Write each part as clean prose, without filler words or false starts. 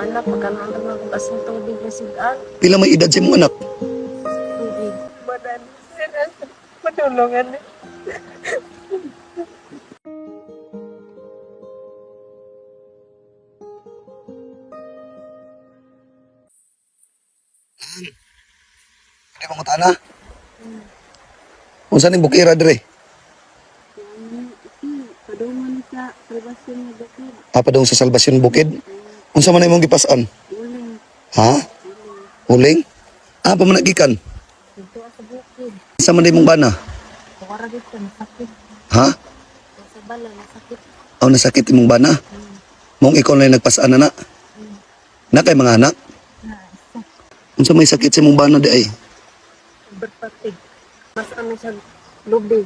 anak, magkanoon naman kung kasing tubig na sigaan. Pila may edad si mong anak? Tubig. Manan, sila, matulungan eh. Pwede mo kutana? Kung saan yung bukira dire? Paduman sa privasyon na bakit. Apa daw sa Salvasyon Bukid? Kung saan man imong gipasan? Uling, Ha? Uling? Ah, pamanagikan? dito sa bukid. Sa man imong bana? Kawara dito, nasakit. Ha? Sa bala, nasakit. Aw nasakit imong bana? Mong ikaw na yung nagpasaan na. Na kay mga anak? Na, isa. Kung saan may sakit sa imong bana di ay? Berpatig. Mas ano sa lubi.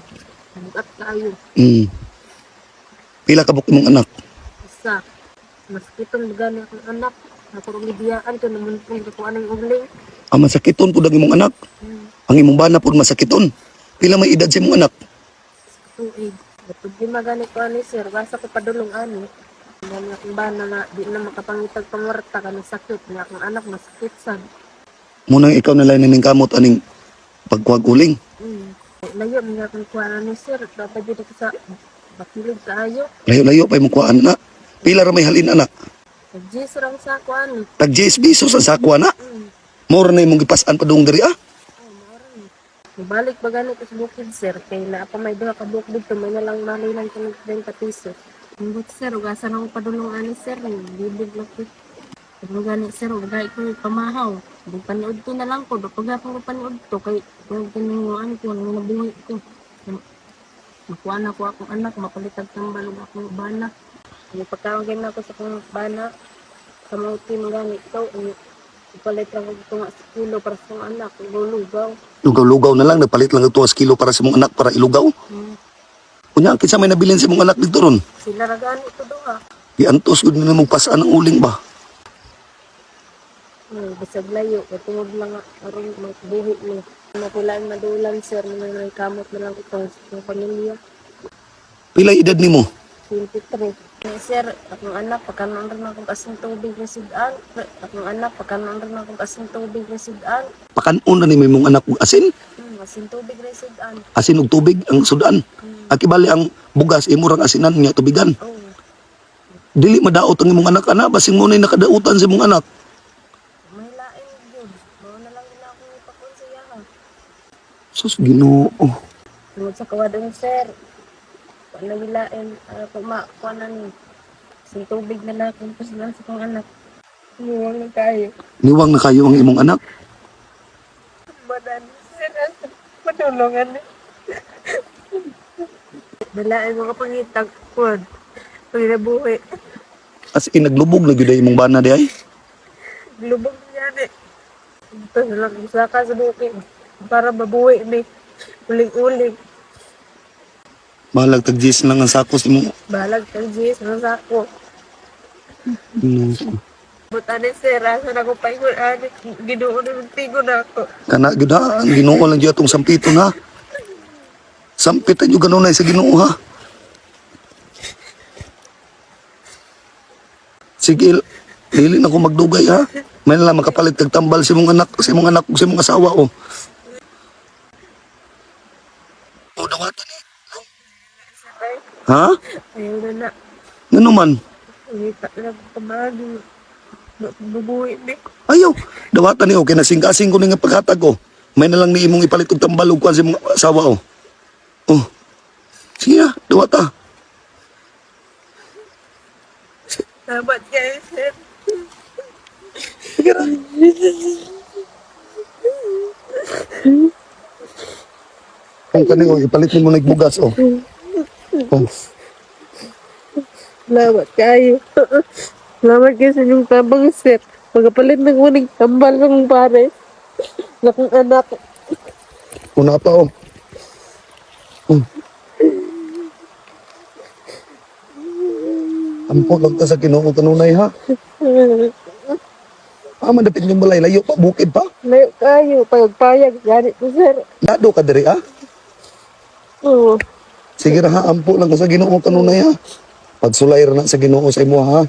Bukat kayo. Hmm. Pila ka buk imong anak? Isa. Mas kitong bagani akong anak. Nakurong libiyaan ko naman kung kakuha ng uling. Ah, masakiton po ang imong anak. Ang imong bana po masakiton. Pila may edad sa imong anak? Tuig. Batog di magani ko ani sir. Basta ko padulong ani. Dami akong bana na di na makapangitag pangwarta ka ng sakit. Nga akong anak masakit sad. Munang ikaw na lang ning kamot aning pagkuhag uling. Layo mga akong kuha ni sir. Dapat dito ko sa bakilid kaayo. Layo-layo pa imong kuhaan na. Pila ra may halin anak? Nag-jis lang sa ako ani. Tag 10 piso sa sakwa na. Mm. Mora na imong gipasan pa dong diri ah. Ay, maaaring. Ibalik ba ganito sa bukid, sir? Kaya na pa may duha ka bukid dito, may nalang mali lang ka ng 30 pesos. Imbot, sir, ugasan ako padulong ani, sir. Bibig lang ko. Pero gani, sir, ugay ko pamahaw. Di panood ko na lang ko. Pag ako panood to, kay kung kinuhaan ko, nang nabuhi ko. Makuha na ko akong anak, mapalitag ng balog akong bana. Yung pagkawagin na ako sa akong bana, sa mga team gani, ito, ipalit lang ko ito nga sa kilo para sa akong anak, lulugaw. Lugaw-lugaw na lang nagpalit lang ito as kilo para sa imong anak para ilugaw. Unya kinsa may nabilin sa imong anak dito ron? Sila na gani ito doha. Giantos gud nimo pasaan ang uling ba? Basag layo, katungod lang nga, aron magbuhi ni. Mapulaan madulan, sir, may kamot na lang ito sa pamilya. Pila edad nimo? 23. Sir, akong anak, pagkanoon rin akong kasing tubig na sigaan. Akong anak, pagkanoon rin akong kasing tubig na sigaan. Pakanon na nimo imong anak og asin? Kasing tubig na sigaan. Asin og tubig ang sudan. Akibali ang bugas imo rang asinan nya tubigan. Oh, Dili madaot ang imong anak ana basing mo na nakadautan sa imong anak. may lain yun. Mao na lang nila akong ipakonsiyahan. Sus Ginoo. Tungod sa kawadong, sir. Kung nagilain, kuha na ni. Kasing tubig na lang kung pasilang sa kong anak. Inuwang na tayo. Niwang na kayo ang imong anak. Badan, sir, matulungan eh. Dalain mga pangitag po. Pag nabuhi. As in naglubog na gyud ay imong bana di ay. Lubog yan eh. Ito na lang saka sa bukid. Para mabuhi ni. Uling-uling. Balag tag 10 lang ang sakos imong. Balag kang jis. Nasa ako. Butani sir. Asa na ko paingon. Ginuo na magtigo na ako. Kana gyud ha, ang Ginoo lang gyud atong sampiton ha. Sampitan yung ganun na sa Ginoo ha. Sige, dili na ko magdugay ha. May na lang makapalit kag tambal sa imong anak, sa imong anak ug sa imong asawa oh. O dawatan ni. Ay, Ha? ayaw na na. Ngano man? Ngita na pamagi. Bubuhi ni. Ayaw, dawatan ni okay nasing-kasing ko ni nga paghatag ko. May na lang ni imong ipalit og tambal ug kuan sa imong asawa oh. Oh. Sige na, dawata. Salamat kayo sir. Sige na. Kung kani oh, ipalit mo nagbugas oh. Oh. Salamat kayo. Salamat kayo sa inyong tabang sir. Pagkapalit ng uning tambal ng pare. Nakong anak. Una pa oh. Oh. Ampo lang ta sa Ginoo kanunay ha. Madapit yung balay layo pa bukid pa. Layo kayo. Pagpayag. Ganit ko sir. Lado ka diri ha. Oo. Sige ra ha, ampo lang ka sa Ginoo kanunay ha. Pagsulay ra na sa Ginoo sa imo ha.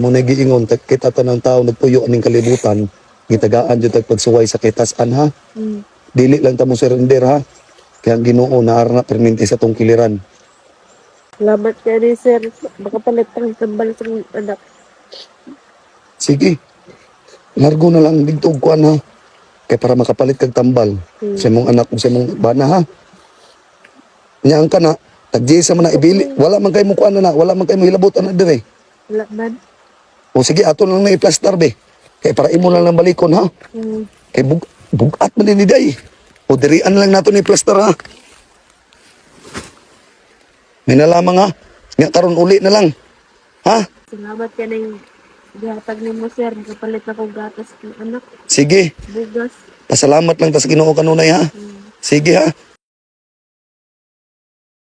mo nagiingon kita tanang tao nagpuyo aning kalibutan gitagaan jud tag pagsuway sa kitasan ha. Hmm. Dili lang ta mo surrender ha. Kaya ang Ginoo naarna perminti sa tong kiliran. Salamat kayo ni sir. Baka palit ang tambal sa anak. Sige. Largo na lang dito og kuan ha. Kay para makapalit kag tambal sa imong anak ug sa imong bana ha. Nyaan ka na tagji sa man na ibili. Wala man kay mo kuan na, wala man kay mo hilabotan na dire. Wala man. O sige ato lang na i-plaster be. Kay para imo lang balikon ha. Hmm. Kay bugat man ni day. O dirian lang nato ni plaster ha. May nalamang ha. Nga karon uli na lang. Ha? Salamat ka ng gihatag ni mo sir. Kapalit ako gatas ng anak. Sige. Bugas. Pasalamat lang ta sa Ginoo kanunay ha. Sige ha.